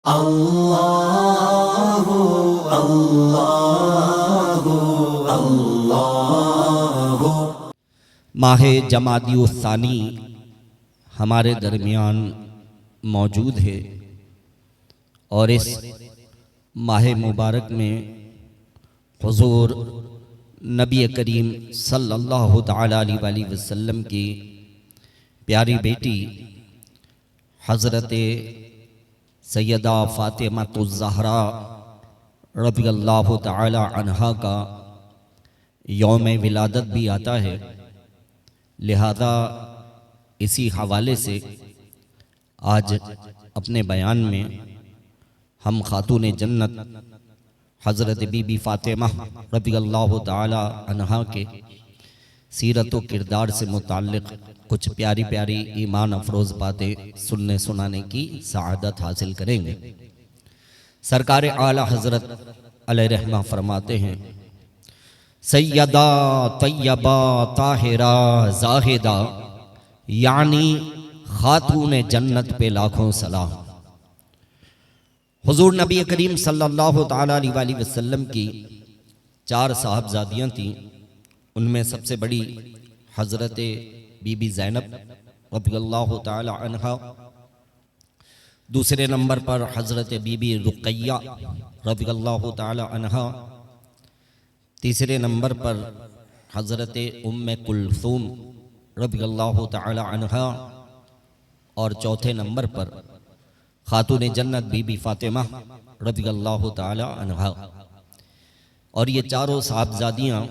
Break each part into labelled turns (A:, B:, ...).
A: اللہ اللہ اللہ۔
B: ماہ جمادی الثانی ہمارے درمیان موجود ہے، اور اس ماہ مبارک میں حضور نبی کریم صلی اللہ تعالی علیہ وآلہ وسلم کی پیاری بیٹی حضرت سیدہ فاطمہ الزہرا رضی اللہ تعالی عنہا کا یوم ولادت بھی آتا ہے، لہذا اسی حوالے سے آج اپنے بیان میں ہم خاتون جنت حضرت بی بی فاطمہ رضی اللہ تعالی عنہا کے سیرت و کردار سے متعلق کچھ پیاری پیاری ایمان افروز باتیں سننے سنانے کی سعادت حاصل کریں گے۔ سرکار اعلیٰ حضرت علیہ رحمہ فرماتے ہیں، سیدہ طیبہ طاہرہ زاہدہ یعنی خاتون جنت پہ لاکھوں سلام۔ حضور نبی کریم صلی اللہ تعالی علیہ وآلہ وسلم کی 4 صاحبزادیاں تھیں، ان میں سب سے بڑی حضرت بی بی زینب رضی اللہ تعالی عنہا، دوسرے نمبر پر حضرت بی بی رقیہ رضی اللہ تعالی عنہا، تیسرے نمبر پر حضرت ام کلثوم رضی اللہ تعالی عنہا، اور چوتھے نمبر پر خاتون جنت بی بی فاطمہ رضی اللہ تعالی عنہا۔ اور یہ چاروں صاحبزادیاں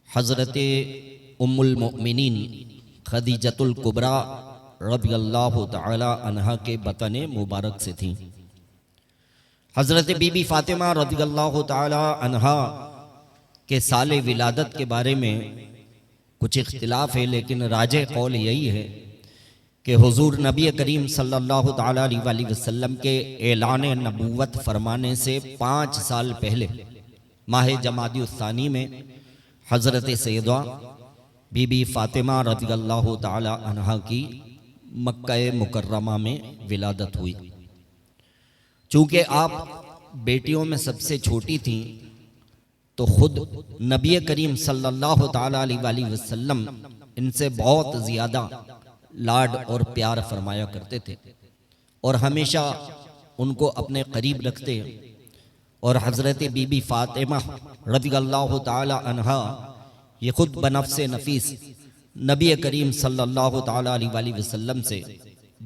B: حضرت ام المؤمنین خدیجۃ الکبریٰ رضی اللہ تعالی عنہا کے بطن مبارک سے تھیں۔ حضرت بی بی فاطمہ رضی اللہ تعالی عنہا کے سال ولادت کے بارے میں کچھ اختلاف ہے، لیکن راجح قول یہی ہے کہ حضور نبی کریم صلی اللہ تعالی علیہ وآلہ وسلم کے اعلان نبوت فرمانے سے 5 سال پہلے ماہ جمادی الثانی میں حضرت سیدہ بی بی فاطمہ رضی اللہ تعالی عنہا کی مکہ مکرمہ میں ولادت ہوئی۔ چونکہ آپ بیٹیوں میں سب سے چھوٹی تھیں، تو خود نبی کریم صلی اللہ تعالی علیہ وآلہ وسلم ان سے بہت زیادہ لاڈ اور پیار فرمایا کرتے تھے، اور ہمیشہ ان کو اپنے قریب رکھتے، اور حضرت بی بی فاطمہ رضی اللہ تعالی عنہا یہ خود بنفس نفیس نبی کریم صلی اللہ تعالی علیہ وآلہ وسلم سے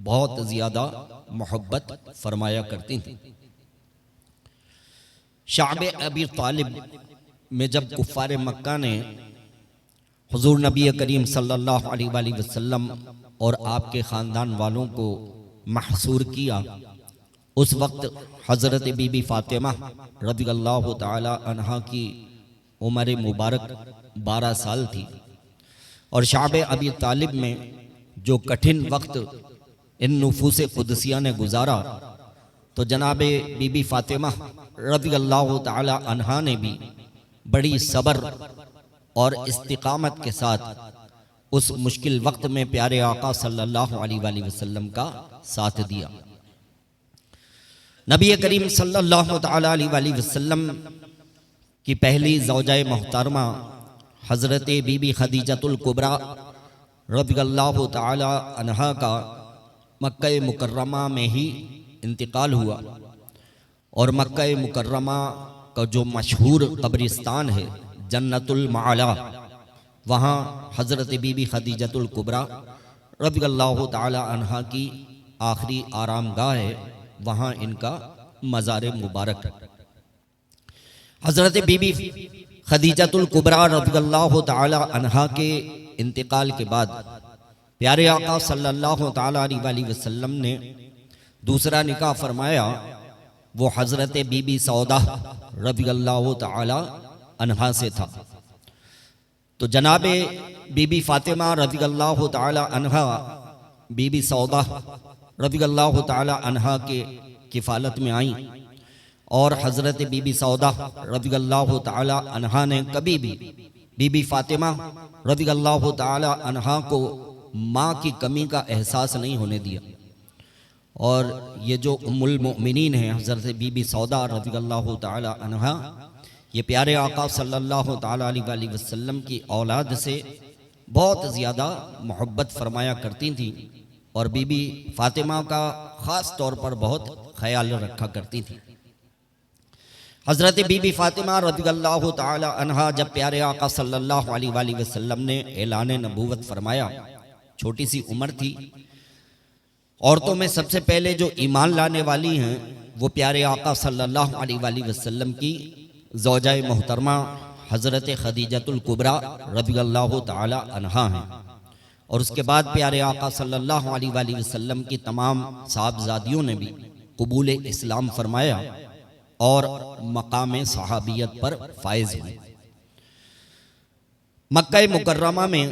B: بہت زیادہ محبت فرمایا کرتی تھیں۔ شعب ابی طالب میں جب کفار مکہ نے حضور نبی کریم صلی اللہ علیہ وآلہ وسلم اور آپ کے خاندان والوں کو محصور کیا، اس وقت حضرت بی بی فاطمہ رضی اللہ تعالی عنہا کی عمر مبارک 12 سال تھی، اور شعب ابی طالب میں جو کٹھن وقت ان نفوس قدسیہ نے گزارا، تو جناب بی بی فاطمہ رضی اللہ تعالی عنہا نے بھی بڑی صبر اور استقامت کے ساتھ اس مشکل وقت میں پیارے آقا صلی اللہ علیہ وآلہ وسلم کا ساتھ دیا۔ نبی کریم صلی اللہ تعالی علیہ وآلہ وسلم کی پہلی زوجہ محترمہ حضرت بی بی خدیجۃ الکبریٰ رضی اللہ تعالی عنہا کا مکہ مکرمہ میں ہی انتقال ہوا، اور مکہ مکرمہ کا جو مشہور قبرستان ہے جنت المعلا، وہاں حضرت بی بی خدیجۃ الکبریٰ رضی اللہ تعالی عنہا کی آخری آرام گاہ ہے، وہاں ان کا مزار مبارک ہے۔ حضرت بی بی خدیجۃ الکبریٰ رضی اللہ تعالی عنہا کے انتقال کے بعد پیارے آقا صلی اللہ تعالی علیہ وآلہ وسلم نے دوسرا نکاح فرمایا، وہ حضرت بی بی سودہ رضی اللہ تعالی عنہا سے تھا۔ تو جناب بی بی فاطمہ رضی اللہ تعالی عنہا بی بی سودہ رضی اللہ تعالی عنہا کے کفالت میں آئیں، اور حضرت بی بی سودہ رضی اللہ تعالی عنہا نے کبھی بھی بی بی فاطمہ رضی اللہ تعالی عنہا کو ماں کی کمی کا احساس نہیں ہونے دیا، اور یہ جو ام المؤمنین ہیں حضرت بی بی سودا رضی اللہ تعالی عنہا، یہ پیارے آقا صلی اللہ تعالی علیہ وآلہ وسلم کی اولاد سے بہت زیادہ محبت فرمایا کرتی تھیں، اور بی بی فاطمہ کا خاص طور پر بہت خیال رکھا کرتی تھیں۔ حضرت بی بی فاطمہ رضی اللہ تعالی عنہا جب پیارے آقا صلی اللہ علیہ وآلہ وسلم نے اعلان نبوت فرمایا، چھوٹی سی عمر تھی۔ عورتوں میں سب سے پہلے جو ایمان لانے والی ہیں وہ پیارے آقا صلی اللہ علیہ وآلہ وسلم کی زوجہ محترمہ حضرت خدیجۃ الکبریٰ رضی اللہ تعالی عنہا ہیں، اور اس کے بعد پیارے آقا صلی اللہ علیہ وآلہ وسلم کی تمام صاحبزادیوں نے بھی قبول اسلام فرمایا اور مقام صحابیت پر فائز ہوئی۔ مکہ مکرمہ میں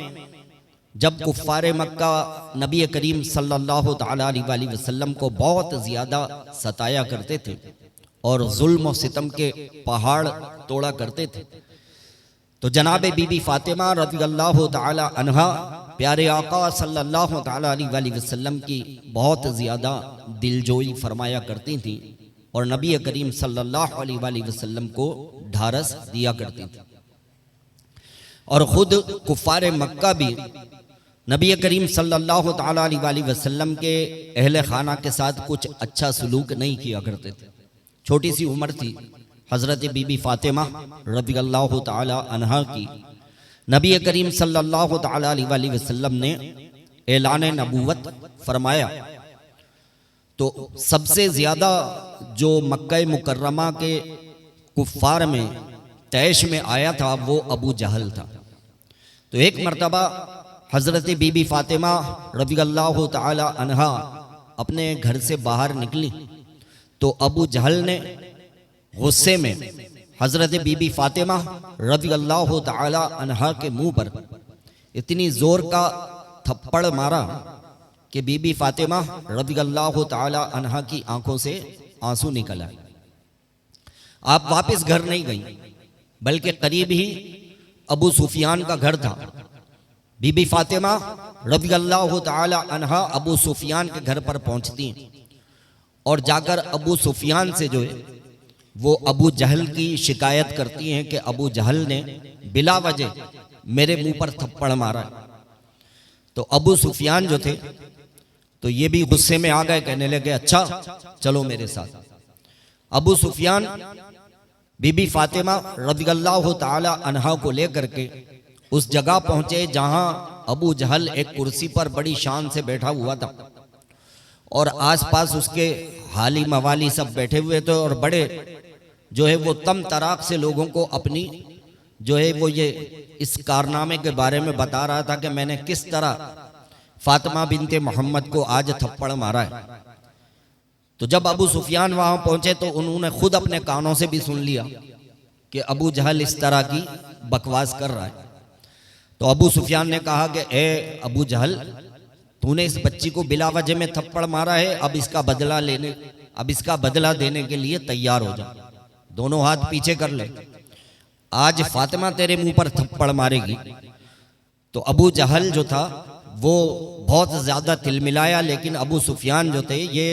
B: جب کفار مکہ نبی کریم صلی اللہ تعالی علیہ وآلہ وسلم کو بہت زیادہ ستایا کرتے تھے اور ظلم و ستم کے پہاڑ توڑا کرتے تھے، تو جناب بی بی فاطمہ رضی اللہ تعالی عنہا پیارے آقا صلی اللہ تعالی علیہ وآلہ وسلم کی بہت زیادہ دلجوئی فرمایا کرتی تھیں اور نبی کریم صلی اللہ علیہ وآلہ وسلم کو ڈھارس دیا کرتی تھیں، اور خود کفار مکہ بھی نبی کریم صلی اللہ تعالی علیہ وآلہ وسلم کے اہل خانہ کے ساتھ کچھ اچھا سلوک نہیں کیا کرتے تھے۔ چھوٹی سی عمر تھی حضرت بی بی فاطمہ رضی اللہ تعالی عنہا کی، نبی کریم صلی اللہ تعالی علیہ وآلہ وسلم نے اعلان نبوت فرمایا تو سب سے زیادہ جو مکہ مکرمہ کے کفار میں طیش میں آیا تھا وہ ابو جہل تھا۔ تو ایک مرتبہ حضرت بی بی فاطمہ رضی اللہ تعالی عنہا اپنے گھر سے باہر نکلی تو ابو جہل نے غصے میں حضرت بی بی فاطمہ رضی اللہ تعالی عنہا کے منہ پر اتنی زور کا تھپڑ مارا کہ بی بی فاطمہ رضی اللہ تعالی عنہا کی آنکھوں سے آنسو نکل آئے۔ آپ واپس گھر نہیں گئیں بلکہ قریب ہی ابو سفیان کا گھر تھا۔ بی بی فاطمہ رضی اللہ تعالی عنہا ابو سفیان کے گھر پر پہنچتی ہیں اور جا کر ابو سفیان سے جو ہے وہ ابو جہل کی شکایت کرتی ہیں کہ ابو جہل نے بلا وجہ میرے منہ پر تھپڑ مارا۔ تو ابو سفیان جو تھے تو یہ بھی غصے میں آ گئے، کہنے لگے اچھا چلو میرے ساتھ۔ ابو سفیان بی بی فاطمہ رضی اللہ تعالی عنہا کو لے کر کے اس جگہ پہنچے جہاں ابو جہل ایک کرسی پر بڑی شان سے بیٹھا ہوا تھا، اور آس پاس اس کے حالی موالی سب بیٹھے ہوئے تھے، اور بڑے جو ہے وہ تم تراق سے لوگوں کو اپنی جو ہے وہ یہ اس کارنامے کے بارے میں بتا رہا تھا کہ میں نے کس طرح فاطمہ بنت محمد کو آج تھپڑ مارا ہے۔ تو جب ابو سفیان وہاں پہنچے تو انہوں نے خود اپنے کانوں سے بھی سن لیا کہ ابو جہل اس طرح کی بکواس کر رہا ہے۔ تو ابو سفیان نے کہا کہ اے ابو جہل، تو نے اس بچی کو بلا وجہ میں تھپڑ مارا ہے، اب اس کا بدلہ دینے کے لیے تیار ہو جا، دونوں ہاتھ پیچھے کر لے، آج فاطمہ تیرے منہ پر تھپڑ مارے گی۔ تو ابو جہل جو تھا وہ بہت زیادہ تلملایا، لیکن ابو سفیان جو تھے یہ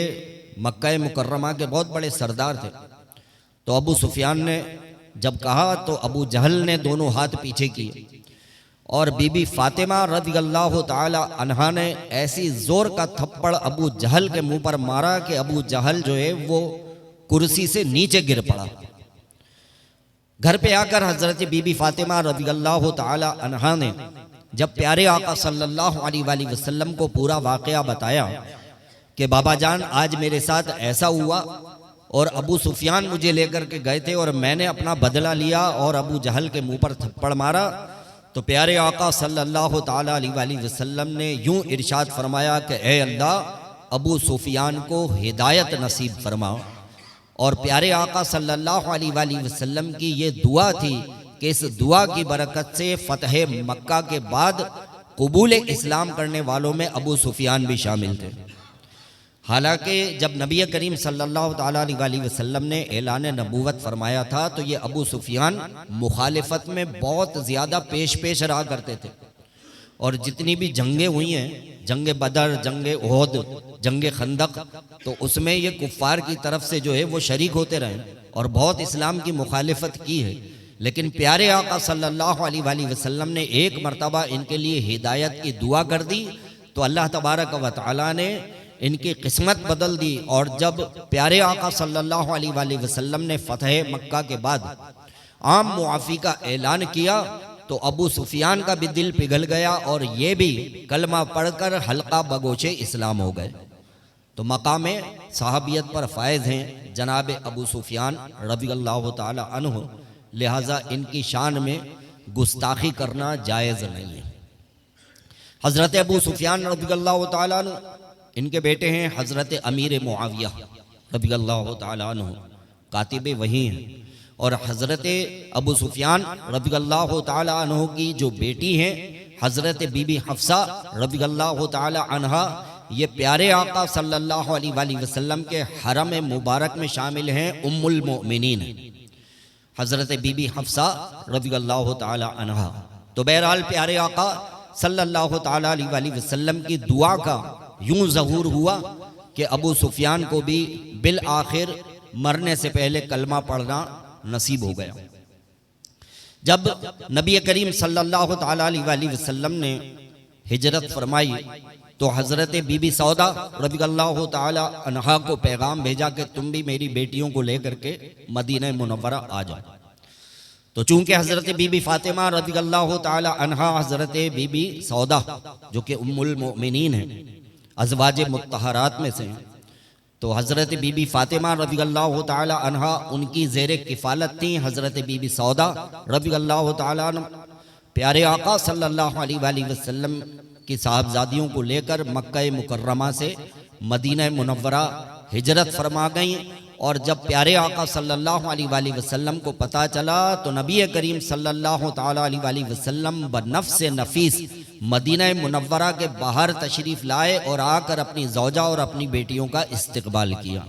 B: مکہ مکرمہ کے بہت بڑے سردار تھے۔ تو ابو سفیان نے جب کہا تو ابو جہل نے دونوں ہاتھ پیچھے کیے، اور بی بی فاطمہ رضی اللہ تعالی عنہا نے ایسی زور کا تھپڑ ابو جہل کے منہ پر مارا کہ ابو جہل جو ہے وہ کرسی سے نیچے گر پڑا۔ گھر پہ آ کر حضرت بی بی فاطمہ رضی اللہ تعالی عنہا نے جب پیارے آقا صلی اللہ علیہ وآلہ وسلم کو پورا واقعہ بتایا کہ بابا جان آج میرے ساتھ ایسا ہوا، اور ابو سفیان مجھے لے کر کے گئے تھے اور میں نے اپنا بدلہ لیا اور ابو جہل کے منہ پر تھپڑ مارا، تو پیارے آقا صلی اللہ تعالی علیہ وآلہ وسلم نے یوں ارشاد فرمایا کہ اے اللہ ابو سفیان کو ہدایت نصیب فرما۔ اور پیارے آقا صلی اللہ علیہ وآلہ وسلم کی یہ دعا تھی کہ اس دعا کی برکت سے فتح مکہ کے بعد قبول اسلام کرنے والوں میں ابو سفیان بھی شامل تھے۔ حالانکہ جب نبی کریم صلی اللہ تعالی علیہ وآلہ وسلم نے اعلان نبوت فرمایا تھا تو یہ ابو سفیان مخالفت میں بہت زیادہ پیش رہا کرتے تھے، اور جتنی بھی جنگیں ہوئی ہیں جنگ بدر، جنگ احد، جنگ خندق، تو اس میں یہ کفار کی طرف سے جو ہے وہ شریک ہوتے رہے اور بہت اسلام کی مخالفت کی ہے، لیکن پیارے آقا صلی اللہ علیہ وآلہ وسلم نے ایک مرتبہ ان کے لیے ہدایت کی دعا کر دی تو اللہ تبارک و تعالیٰ نے ان کی قسمت بدل دی، اور جب پیارے آقا صلی اللہ علیہ وآلہ وسلم نے فتح مکہ کے بعد عام معافی کا اعلان کیا تو ابو سفیان کا بھی دل پگھل گیا اور یہ بھی کلمہ پڑھ کر حلقہ بگوچے اسلام ہو گئے۔ تو مقام صحابیت پر فائز ہیں جناب ابو سفیان رضی اللہ تعالی عنہ، لہٰذا ان کی شان میں گستاخی کرنا جائز نہیں ہے۔ حضرت ابو سفیان رضی اللہ تعالی عنہ، ان کے بیٹے ہیں حضرت امیر معاویہ رضی اللہ تعالی عنہ، کاتب وحی ہیں، اور حضرت ابو سفیان رضی اللہ تعالی عنہ کی جو بیٹی ہیں حضرت بی بی حفصہ رضی اللہ تعالی عنہا، یہ پیارے آقا صلی اللہ علیہ وآلہ وسلم کے حرم مبارک میں شامل ہیں، ام المؤمنین حضرت بی بی حفصہ رضی اللہ تعالی عنہا۔ تو بہرحال پیارے آقا صلی اللہ تعالی علیہ وآلہ وسلم کی دعا کا یوں ظہور ہوا کہ ابو سفیان کو بھی بالآخر مرنے سے پہلے کلمہ پڑھنا نصیب ہو گیا۔ جب نبی کریم صلی اللہ تعالی علیہ وآلہ وسلم نے ہجرت فرمائی تو حضرت بی بی سودا رضی اللہ تعالی عنہا کو پیغام بھیجا کہ تم بھی میری بیٹیوں کو لے کر کے مدینہ منورہ آ جاؤ۔ تو چونکہ حضرت بی بی فاطمہ رضی اللہ تعالی عنہا حضرت بی بی سودا جو کہ ام المؤمنین ہیں، ازواج مطہرات میں سے ہیں، تو حضرت بی بی فاطمہ رضی اللہ تعالی عنہا ان کی زیر کفالت تھیں۔ حضرت بی بی سودا رضی اللہ تعالی عنہ پیارے آقا صلی اللہ علیہ وآلہ وسلم کی صاحبزادیوں کو لے کر مکہ مکرمہ سے مدینہ منورہ ہجرت فرما گئیں، اور جب پیارے آقا صلی اللہ علیہ وآلہ وسلم کو پتہ چلا تو نبی کریم صلی اللہ تعالی علیہ وآلہ وسلم بنفس نفیس مدینہ منورہ کے باہر تشریف لائے اور آ کر اپنی زوجہ اور اپنی بیٹیوں کا استقبال کیا۔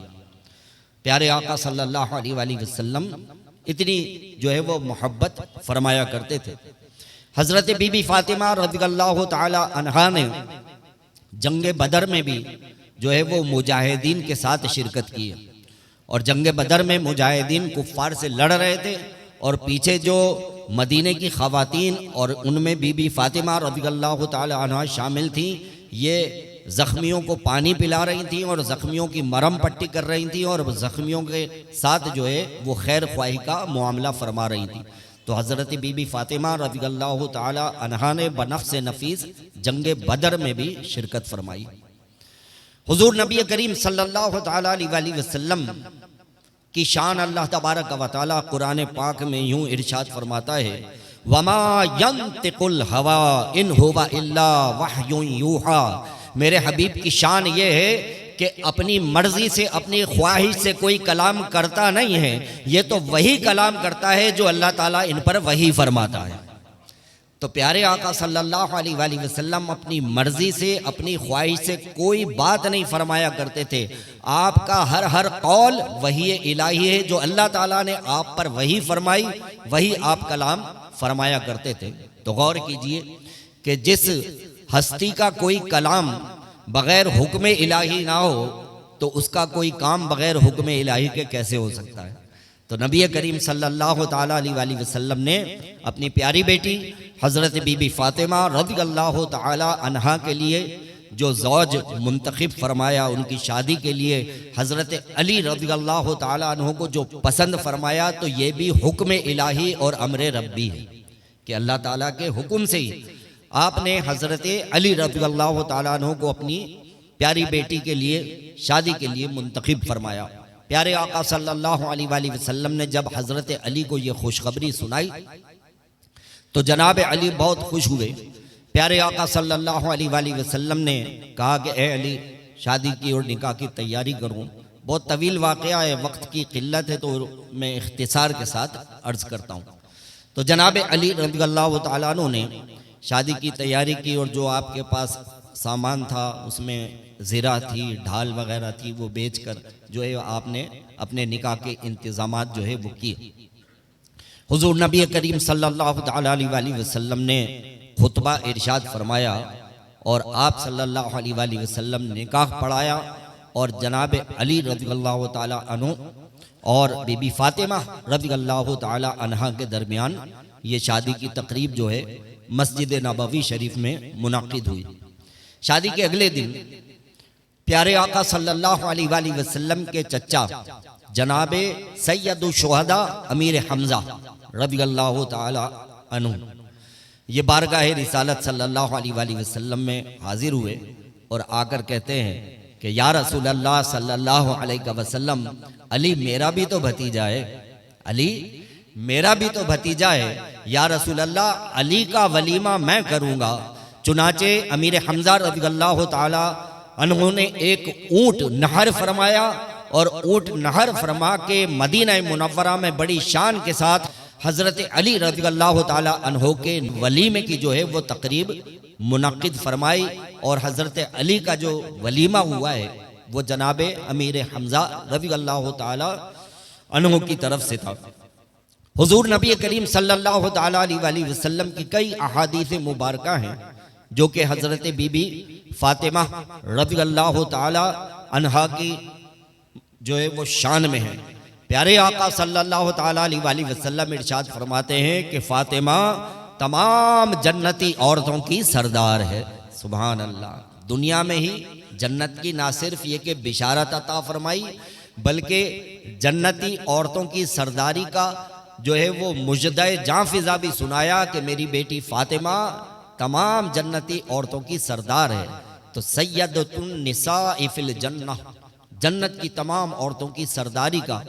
B: پیارے آقا صلی اللہ علیہ وآلہ وسلم اتنی جو ہے وہ محبت فرمایا کرتے تھے۔ حضرت بی بی فاطمہ رضی اللہ تعالی عنہا نے جنگ بدر میں بھی جو ہے وہ مجاہدین کے ساتھ شرکت کی، اور جنگ بدر میں مجاہدین کفار سے لڑ رہے تھے، اور پیچھے جو مدینے کی خواتین اور ان میں بی بی فاطمہ رضی اللہ تعالی عنہا شامل تھیں، یہ زخمیوں کو پانی پلا رہی تھیں اور زخمیوں کی مرہم پٹی کر رہی تھیں، اور زخمیوں کے ساتھ جو ہے وہ خیر خواہی کا معاملہ فرما رہی تھیں۔ تو حضرت بی بی فاطمہ رضی اللہ تعالی عنہا نے بنفس نفیس جنگ بدر میں بھی شرکت فرمائی۔ حضور نبی کریم صلی اللہ تعالی علیہ وآلہ وسلم کی شان اللہ تبارک و تعالی قرآن پاک میں یوں ارشاد فرماتا ہے، وَمَا يَنْتِقُ الْهَوَىٰ إِنْ هُوَ إِلَّا وَحْيٌ يُوحَىٰ۔ میرے حبیب کی شان یہ ہے کہ اپنی مرضی سے اپنی خواہش سے کوئی کلام کرتا نہیں ہے، یہ تو وہی کلام کرتا ہے جو اللہ تعالیٰ ان پر وحی فرماتا ہے۔ تو پیارے آقا صلی اللہ علیہ وآلہ وسلم اپنی مرضی سے اپنی خواہش سے کوئی بات نہیں فرمایا کرتے تھے، آپ کا ہر قول وحی الہی ہے، جو اللہ تعالیٰ نے آپ پر وحی فرمائی وہی آپ کلام فرمایا کرتے تھے۔ تو غور کیجئے کہ جس ہستی کا کوئی کلام بغیر حکم الہی نہ ہو تو اس کا کوئی کام بغیر حکم الہی کے کیسے ہو سکتا ہے۔ تو نبی کریم صلی اللہ تعالی علیہ وآلہ وسلم نے اپنی پیاری بیٹی حضرت بی بی فاطمہ رضی اللہ تعالی عنہا کے لیے جو زوج منتخب فرمایا، ان کی شادی کے لیے حضرت علی رضی اللہ تعالی عنہ کو جو پسند فرمایا، تو یہ بھی حکم الہی اور امر ربی ہے کہ اللہ تعالیٰ کے حکم سے ہی آپ نے حضرت علی رضی اللہ تعالیٰ عنہ کو اپنی پیاری بیٹی کے لیے شادی کے لیے منتخب فرمایا۔ پیارے آقا صلی اللہ علیہ وآلہ وسلم نے جب حضرت علی کو یہ خوشخبری سنائی تو جناب علی بہت خوش ہوئے۔ پیارے آقا صلی اللہ علیہ وآلہ وسلم نے کہا کہ اے علی، شادی کی اور نکاح کی تیاری کروں۔ بہت طویل واقعہ ہے، وقت کی قلت ہے تو میں اختصار کے ساتھ عرض کرتا ہوں۔ تو جناب علی رضی اللہ تعالیٰ عنہ نے شادی کی تیاری کی، اور جو آپ کے پاس سامان تھا اس میں زرہ تھی، ڈھال وغیرہ تھی، وہ بیچ کر جو ہے آپ نے اپنے نکاح کے انتظامات جو ہے وہ کیے۔ حضور نبی کریم صلی اللہ تعالی علیہ وآلہ وسلم نے خطبہ ارشاد فرمایا اور آپ صلی اللہ علیہ وآلہ وسلم نے نکاح پڑھایا، اور جناب علی رضی اللہ تعالی عنہ اور بی بی فاطمہ رضی اللہ تعالی عنہ کے درمیان یہ شادی کی تقریب جو ہے مسجد نبوی شریف میں منعقد ہوئی۔ شادی کے اگلے دن پیارے آقا صلی اللہ علیہ وآلہ وسلم کے چچا جناب سید الشہداء امیر حمزہ رضی اللہ تعالی عنہ یہ بارگاہ رسالت صلی اللہ علیہ وآلہ وسلم میں حاضر ہوئے اور آ کر کہتے ہیں کہ یا رسول اللہ صلی اللہ علیہ وسلم، علی میرا بھی تو بھتیجا ہے، علی میرا بھی تو بھتیجا ہے، یا رسول اللہ علی کا ولیمہ میں کروں گا۔ چنانچہ امیر حمزہ رضی اللہ تعالی عنہ نے ایک اونٹ نہر فرمایا، اور اونٹ نہر فرما کے مدینہ منورہ میں بڑی شان کے ساتھ حضرت علی رضی اللہ تعالی عنہ کے ولیمے کی جو ہے وہ تقریب منعقد فرمائی، اور حضرت علی کا جو ولیمہ ہوا ہے وہ جناب امیر حمزہ رضی اللہ تعالی عنہ کی طرف سے تھا۔ حضور نبی کریم صلی اللہ تعالی علیہ وآلہ وسلم کی کئی احادیث مبارکہ ہیں جو کہ حضرت بی بی فاطمہ رضی اللہ تعالی عنہا کی جو ہے وہ شان میں ہے۔ پیارے آقا صلی اللہ تعالی علیہ وآلہ وسلم ارشاد فرماتے ہیں کہ فاطمہ تمام جنتی عورتوں کی سردار ہے۔ سبحان اللہ، دنیا میں ہی جنت کی نہ صرف یہ کہ بشارت عطا فرمائی، بلکہ جنتی عورتوں کی سرداری کا جو ہے وہ مجدہ جاں فضا بھی سنایا کہ میری بیٹی فاطمہ تمام جنتی عورتوں کی سردار ہے۔ تو سیدۃ النساء فی الجنہ، جنت کی تمام عورتوں کی سرداری کا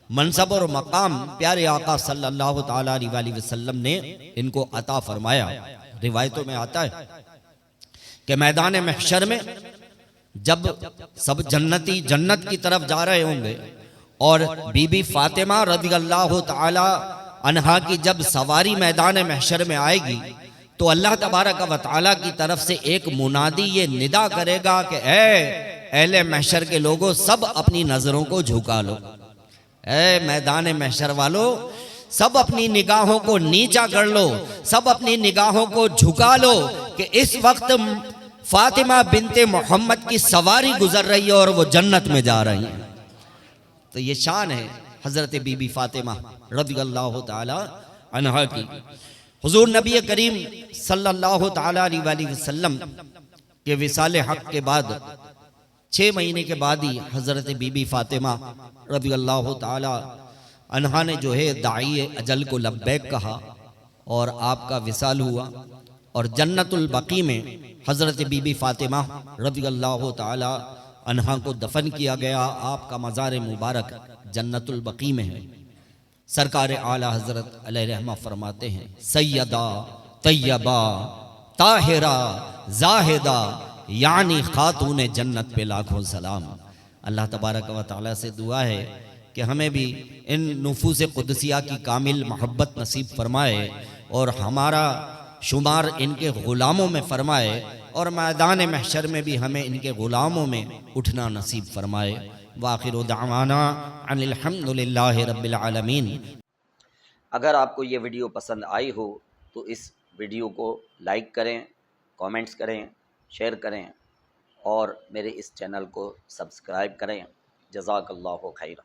B: منصب اور مقام پیارے آقا صلی اللہ تعالی علیہ وآلہ وسلم نے ان کو عطا فرمایا۔ روایتوں میں آتا ہے کہ میدان محشر میں جب سب جنتی جنت کی طرف جا رہے ہوں گے اور بی بی فاطمہ رضی اللہ تعالی عنہا کی جب سواری میدان محشر میں آئے گی تو اللہ تبارک و تعالی کی طرف سے ایک منادی یہ ندا کرے گا کہ اے اہل محشر کے لوگوں، سب اپنی نظروں کو جھکا لو، اے میدان محشر والو سب اپنی نگاہوں کو نیچا کر لو، سب اپنی نگاہوں کو جھکا لو کہ اس وقت فاطمہ بنت محمد کی سواری گزر رہی ہے اور وہ جنت میں جا رہی ہیں۔ تو یہ شان ہے حضرت بی بی فاطمہ رضی اللہ تعالی عنہا کی۔ حضور نبی کریم صلی اللہ تعالی علیہ وآلہ وسلم کے وصال حق کے بعد 6 مہینے کے بعد ہی حضرت بی بی فاطمہ رضی اللہ تعالی عنہا نے جو ہے داعی اجل کو لبیک کہا اور آپ کا وصال ہوا، اور جنت البقیع میں حضرت بی بی فاطمہ رضی اللہ تعالی عنہا کو دفن کیا گیا۔ آپ کا مزار مبارک جنت البقیع میں ہے۔ سرکار اعلی حضرت علیہ رحمہ فرماتے ہیں سیدہ طیبہ طاہرہ زاہدہ یعنی خاتون جنت پہ لاکھوں سلام۔ اللہ تبارک و تعالی سے دعا ہے کہ ہمیں بھی ان نفوس قدسیہ کی کامل محبت نصیب فرمائے اور ہمارا شمار ان کے غلاموں میں فرمائے، اور میدان محشر میں بھی ہمیں ان کے غلاموں میں اٹھنا نصیب فرمائے۔ وآخر دعوانا ان الحمد للہ رب العالمین۔
A: اگر آپ کو یہ ویڈیو پسند آئی ہو تو اس ویڈیو کو لائک کریں، کامنٹس کریں، شیئر کریں اور میرے اس چینل کو سبسکرائب کریں۔ جزاک اللہ خیر۔